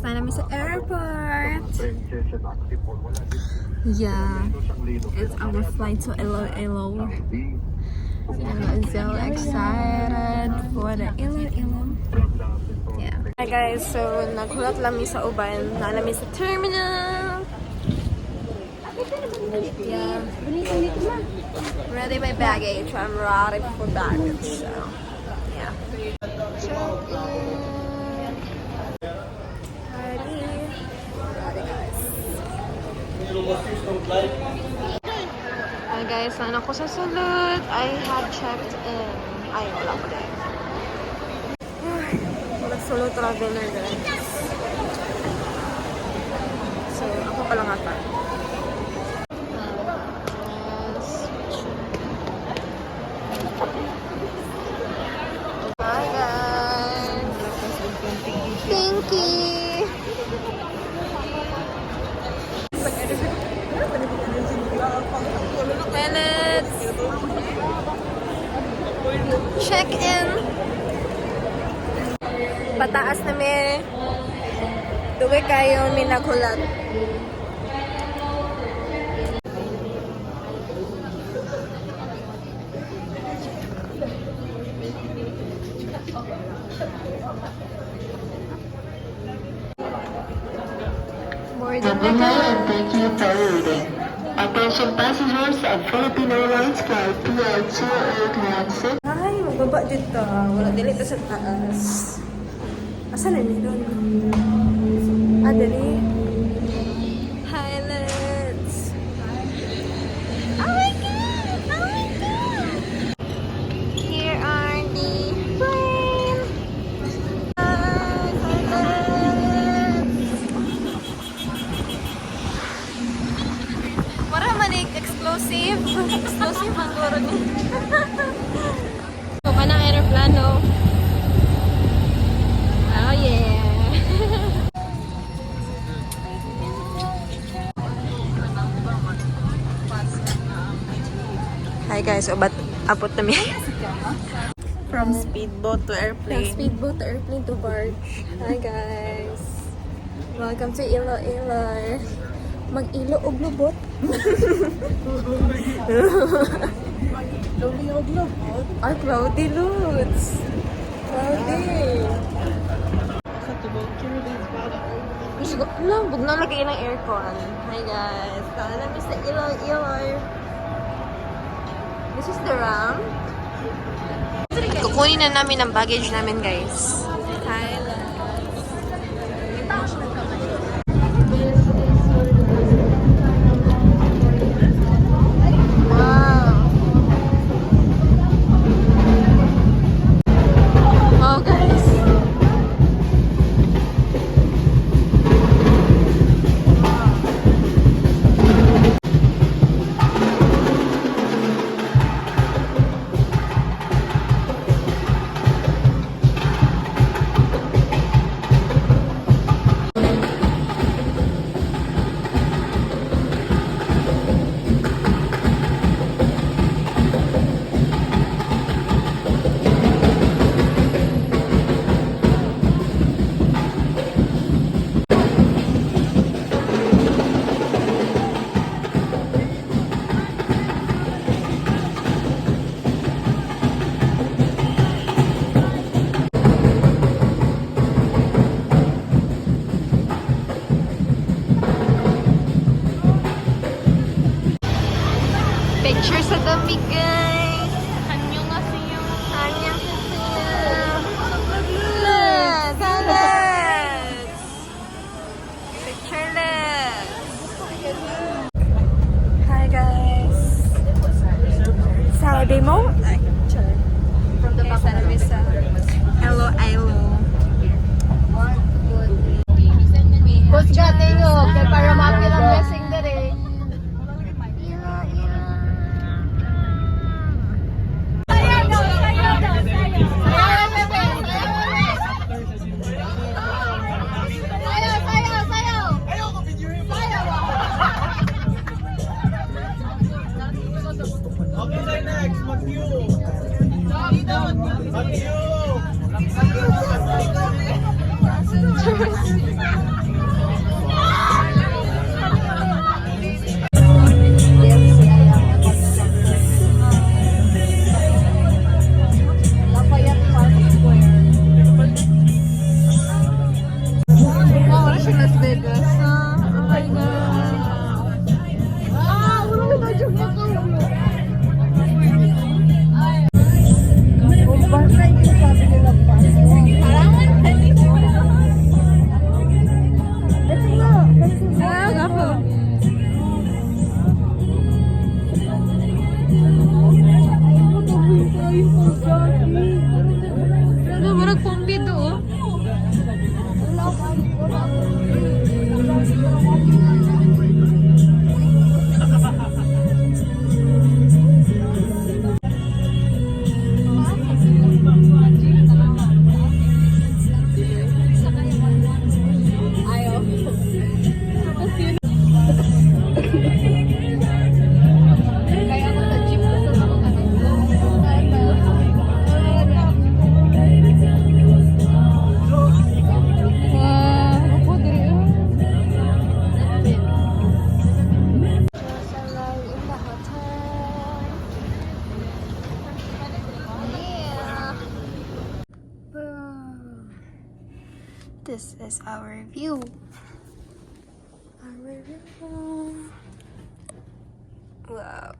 na namin sa airport. Yeah, it's our flight to Iloilo. And I'm so excited for the Iloilo. Yeah. Hi guys, so naghulat lami sa uban, na lami sa terminal. Yeah. Ready my baggage. I'm ready for baggage. So yeah. Check in. Ready guys. Hi guys, sana ko sa sulod. I have checked in. Ay, wala ko din. Solo traveler guys. So, ako pa lang ata. Hi guys! Pinky! Let's check in. Pataas na may duwi kayo may naghulat. Boarding na ka. Thank you for waiting. Attention passengers of Philippine Airlines Flight PL2896. Ay, magbaba dito. Wala dili ito sa taas. Asan na nito? Ah, dali. Highlights. Oh my God! Oh my God! Here are the plane. Wala man explosive. Explosive ang guro niya. So, kanang aeroplano. Oh yeah. Hi guys, obat apot na mi. From speedboat to airplane. From speedboat to airplane to barge. Hi guys. Welcome to Iloilo. Mag-ilo og lubot. Cloudy og lubot. Ay, cloudy loads. Cloudy. Lambog na lagay ng aircon. Hi guys. Kala namin sa Iloilo. This is the ramp. Kukunin na namin ang baggage namin guys. Picture sa dami guys. Anyo nga siya. Anyo nga siya. Let's. Pictureless. Hi guys. Sabi mo? From the back of the Iloilo. Coach gating yun. Kaya para mapilang blessing na rin. Okay, next, mag-you. Mag-you. is our view. Our view. Wow.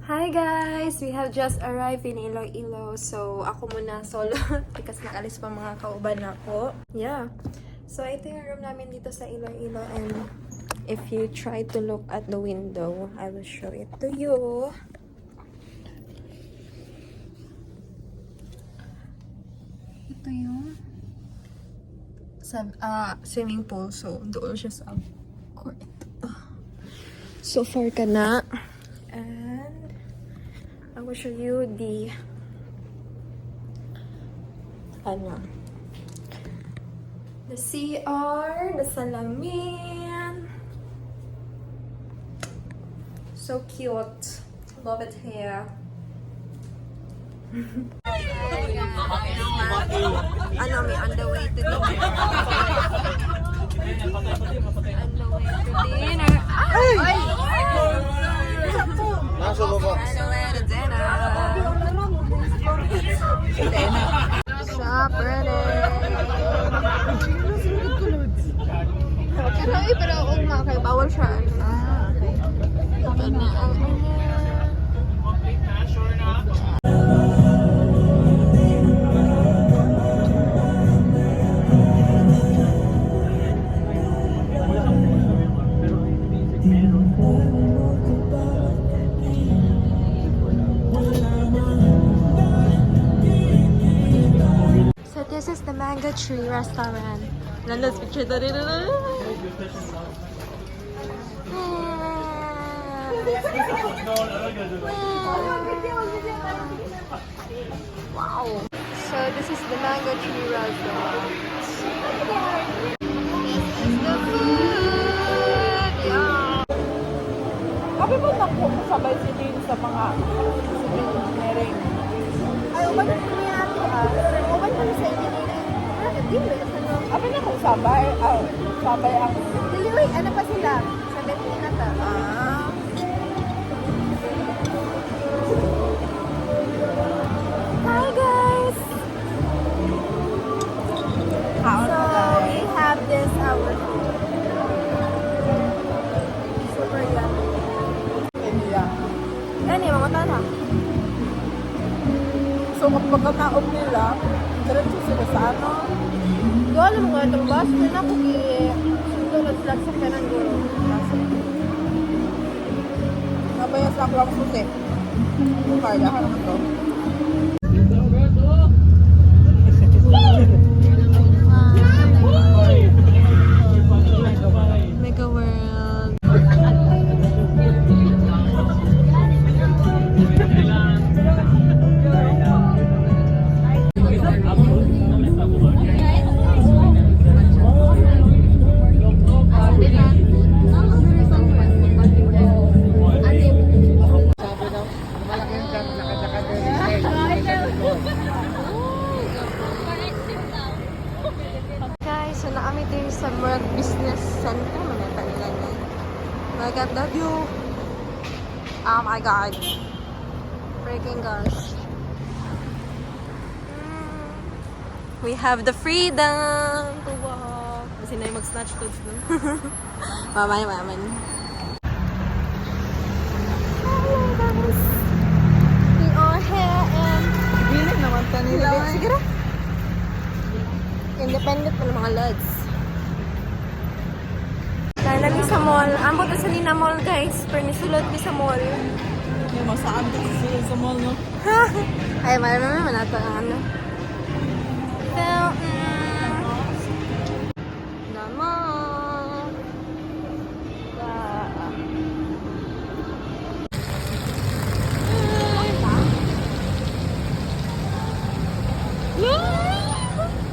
Hi guys! We have just arrived in Iloilo. So, ako muna solo because nakalis pa mga kauban ako. Yeah. So, ito yung room namin dito sa Iloilo, and if you try to look at the window, I will show it to you. Ito yung swimming pool. So, doon siya sa court. So far ka na. And I will show you the CR, the salamin. So cute. Love it here. Ano, may on the way to dinner. On the way to dinner. Ay! Nasa baba. On the way to dinner. So pretty. Ano eh, pero huwag nga kayo. Bawal siya. Ito na ang So this is the Mango Tree Restaurant. Nanda's picture. Wow. So this is the Mango Tree Restaurant. This is the food. Yeah. Sabi mo na po sabay si Lin sa mga engineering. Ay, uban na niya ito uban na sa engineering. Sabi na kung sabay, sabay ang Dili, ano pa sila? Sa Betina ta. Hi guys. So we have this our food. Super yummy. Kenya. Ano yung mga tana? So kapag naob nila, diretso sila sa ano? Doon mo nga itong bus. Doon ako sunod-lag sa kanan guro. Nabayas ako ang susi. Yung kaya, harap ito. Mega World. Guys, so naami din sa Merck Business Center. Manata nila ni. Look at the view. Oh my god. Freaking gosh. We have the freedom to walk. Kasi na yung mag-snatch toads doon. Mamay. Hello guys. We are here and Biling naman ta nila. sige na. Independent pa ng mga lads. Dahil namin sa mall. Ambot na sa Nina Mall, guys. Pero nisulod mi sa mall. Yung masaan ka sa mall, no? Ay, marami naman nato ang ano. So, the mall.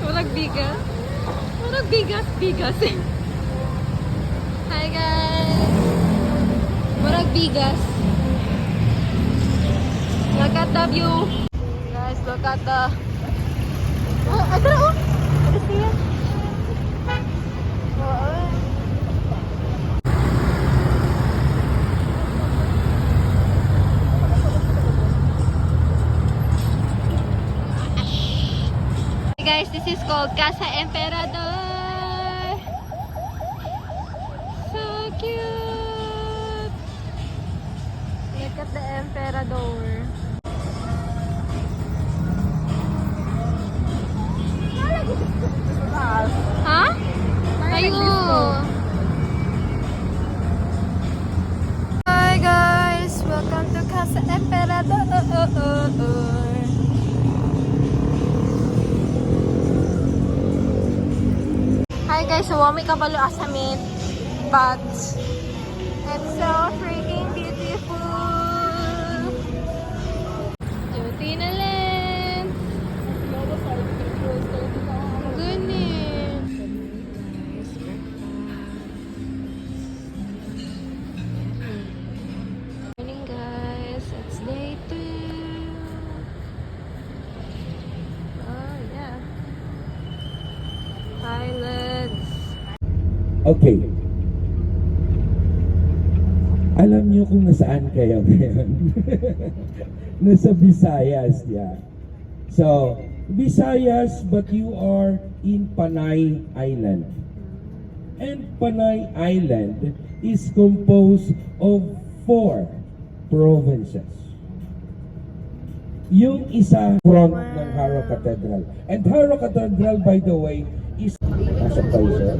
Walang bigas eh. Hi guys! Walang bigas. Look at the view. Guys, look at the... Oh, ada oh! Ada siya. Oh, Guys, this is called Casa Emperador. at the Emperador. Ha? Ayo. Hi guys, welcome to Casa Emperador. Hi guys, so wami kabalo asamit, but it's so freaking beautiful. Duty na lang. Goodness. Morning guys, it's day 2. Oh yeah. Highlands. Okay. Alam niyo kung nasaan kayo ngayon? Nasa Visayas, yeah. So, Visayas, but you are in Panay Island. And Panay Island is composed of 4 provinces. Yung isa front ng Haro Cathedral. And Haro Cathedral, by the way, is nasa Paisa.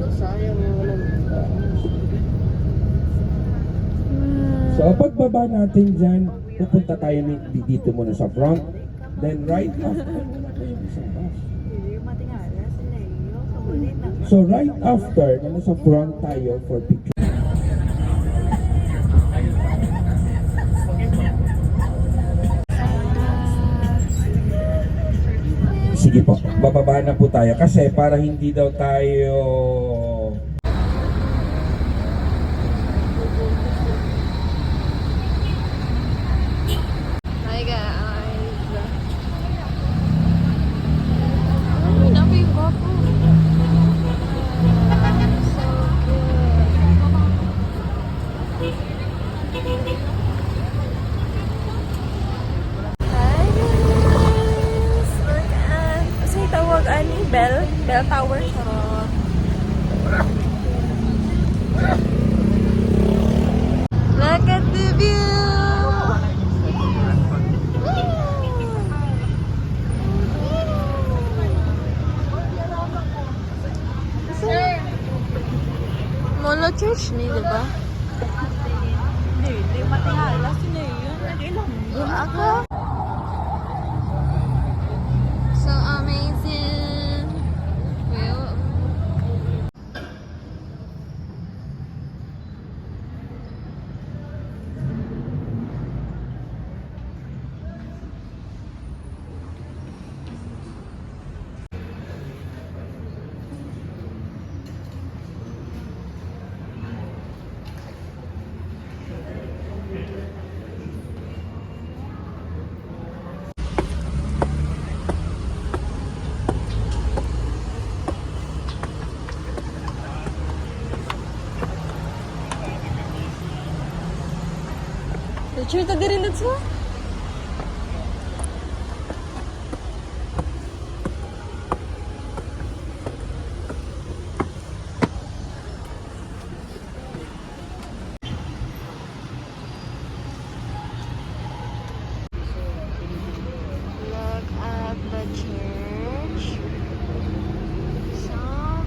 So, pagbaba natin dyan, pupunta tayo dito muna sa front. Then, right after, muna tayo isang bus. So, right after, na nasa front tayo for picture. Sige po, bababa na po tayo kasi para hindi daw tayo Hi guys. Ay, nabi yung gwapo. So good. Hi guys. Look at, kasi tawag ani, Bell Tower. Sarap. Look at the view. Molo Church ni, di ba? Hindi matingala. Sino yun? Nag-ilang. Ako. So amazing. Well, picture ta diri let's go. Look at the church. So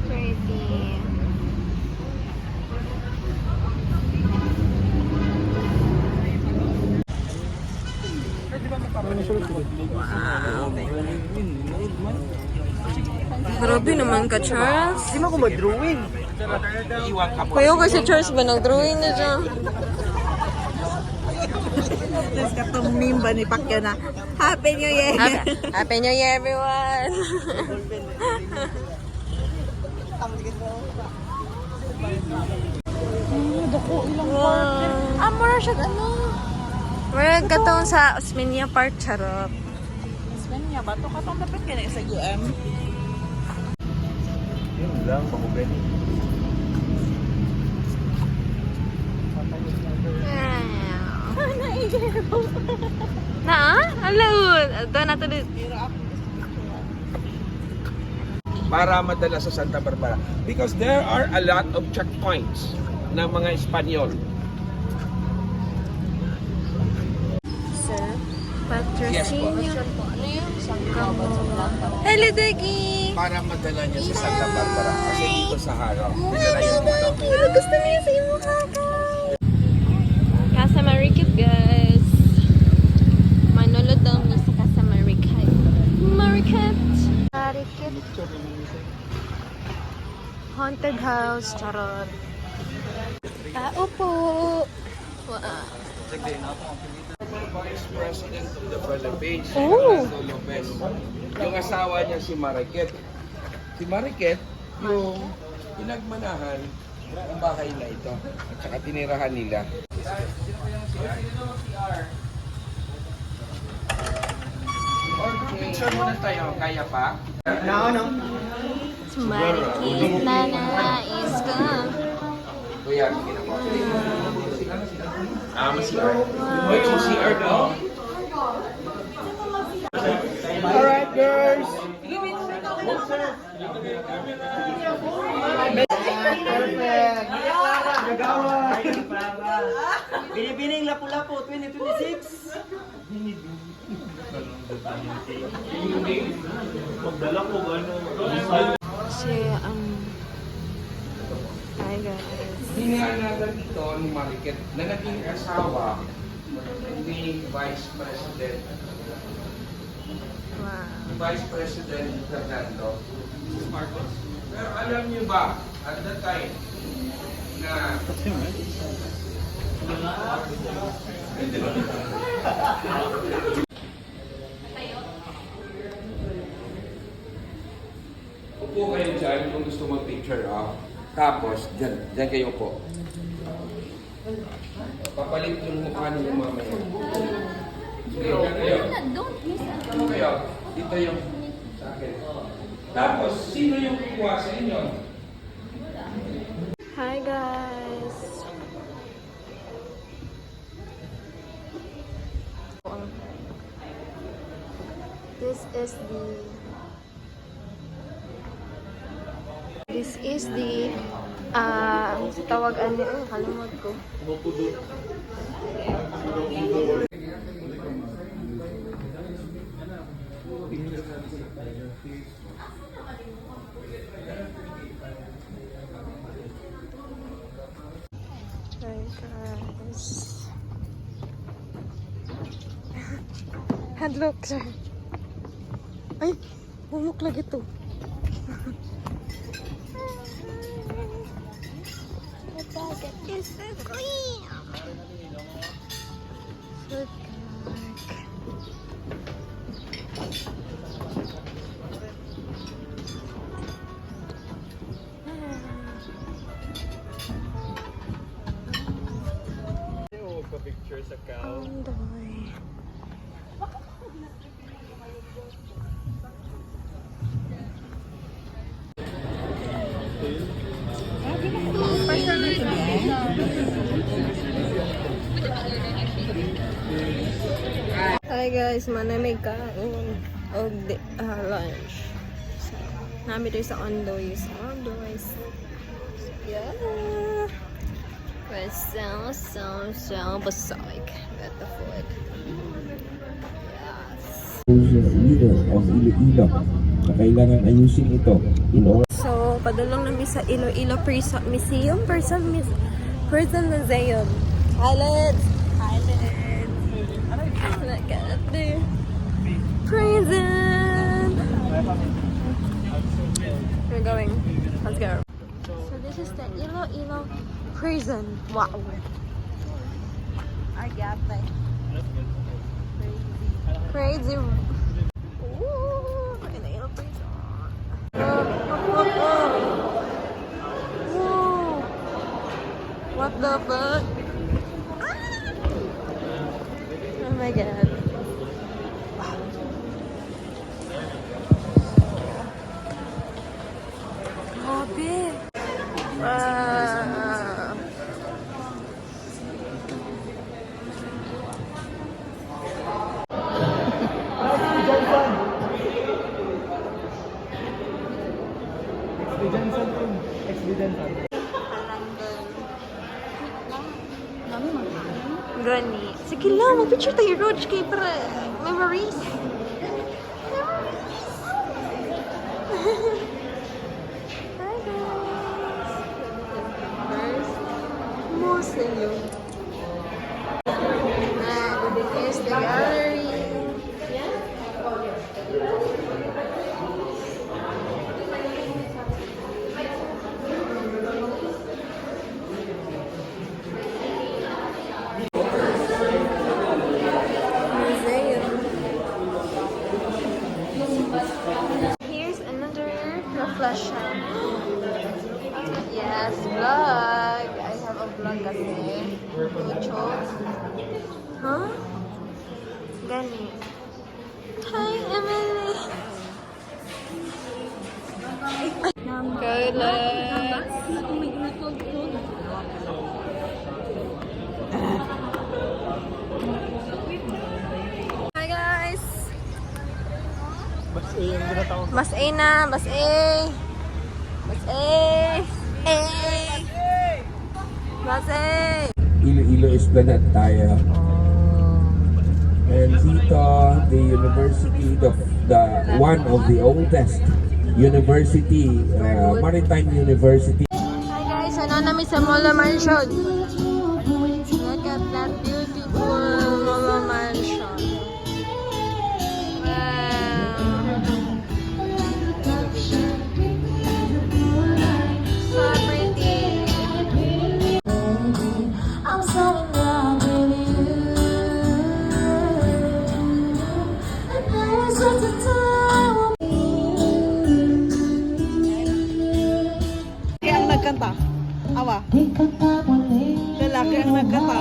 pretty. Grabe naman ka, Charles. Hindi mo ko mag-drawing. Kuya ko si Charles ba nag-drawing na dyan? Tapos katong meme ba ni Pacquiao na, Happy New Year! Happy New Year, everyone! Wow. Mura siya, ano? Mura katong sa Osmeña Park, charot. Isman niya ba? Ito katong dapat ka na sa UM. Yun lang, pag-ubin. Na? Alawud. Ito na ito. para madala sa Santa Barbara. Because there are a lot of checkpoints ng mga Espanyol. Patrocinio. Ano yun? Hello, Dagi! Para madala niya sa Santa Barbara kasi dito sa Haro. Hello, Dagi! Gusto niya sa iyong kakao. Casa Marikit, guys. Manulod daw mi sa Casa Marikit. Marikit! Marikit. Haunted house. Charot. Tao po. Wow. Vice President of the Philippines, Oh. Fernando Lopez. Yung asawa niya si Mariket. Si Mariket, yung pinagmanahan ng bahay na ito. At saka tinirahan nila. Picture muna tayo. Kaya pa? Marikit na nais ko. Kuya, sige na po. CR. Wait, yung CR daw? Alright, girls! Binibining lapu-lapu 2026. Magdala ko ano. Si, hi guys. Hinahangagan ito ni Mariket na naging asawa ni Vice President. Wow. Ni Vice President Fernando Marcos. Pero alam niyo ba, at that time, na upo kayo dyan kung gusto mag-picture tapos, dyan kayo po. Papalit yung mukha ninyo mamaya. Sige, dyan kayo. Ano kayo? Dito yung sa akin. Tapos, sino yung kukuha sa inyo? Hi guys. This is the tawag ano, kalimot ko. Hi guys. Handlock sir. Ay, bumuk lagi to. Is the queen. Look. Picture sa cow. Andoy. Hi guys, manamig ka og lunch. So, nami dito sa Ondoy. Yeah. We're so beside at the food. Yes. Leader of Iloilo na kailangan ayusin ito in order. So, padulong namin sa Iloilo Museum. Prison Museum. Highlands. Look at the prison. We're going. Let's go. So this is the Iloilo prison. Wow. I got that. Crazy. Ooh, Iloilo prison. Whoa. What the fuck? Oh my god. Grabe. Gani. Sige lang, mag-picture tayo, Rog, kay para worries. No worries. Hi guys. More sa'yo. Here's the gallery. Here's another reflection. Yes, vlog. I have a vlog kasi. YouTube. Huh? Gani. Hi, Emily. Good luck. Hi guys. Mas yung ginatawag. Mas A na, mas A. Mas A. A. Mas A. Iloilo Esplanade tayo. And dito, the university, the one of the oldest university, maritime university. Hi guys, ano namin sa Mola Mansion? Look at that beautiful Mola Mansion. Wow. So pretty. I'm so in love with you. And now is what the time will be. Lalaki ang nagkanta. Awa. Lalaki ang nagkanta.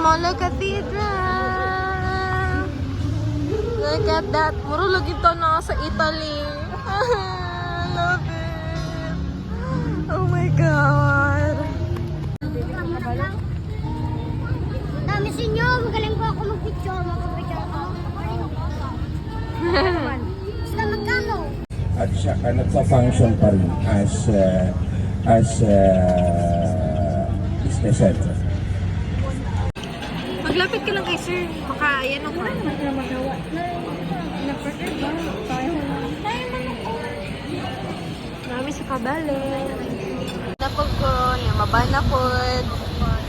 Mola Cathedral. Look at that. Muro lagi to na sa Italy. I love it. Oh my God. Dami sa inyo, magaling po ako mag-picture. Mag-picture ako. Basta magkano? At siya nagpa-function pa rin as business center. Maglapit ka lang kay sir. Baka ayan ako. Marami sa kabale. Napag ko, mabana po.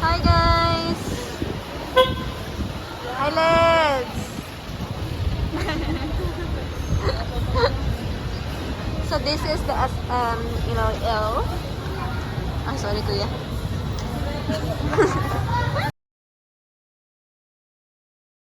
Hi guys! Hi Leds! So this is the L. Ah, sorry kuya.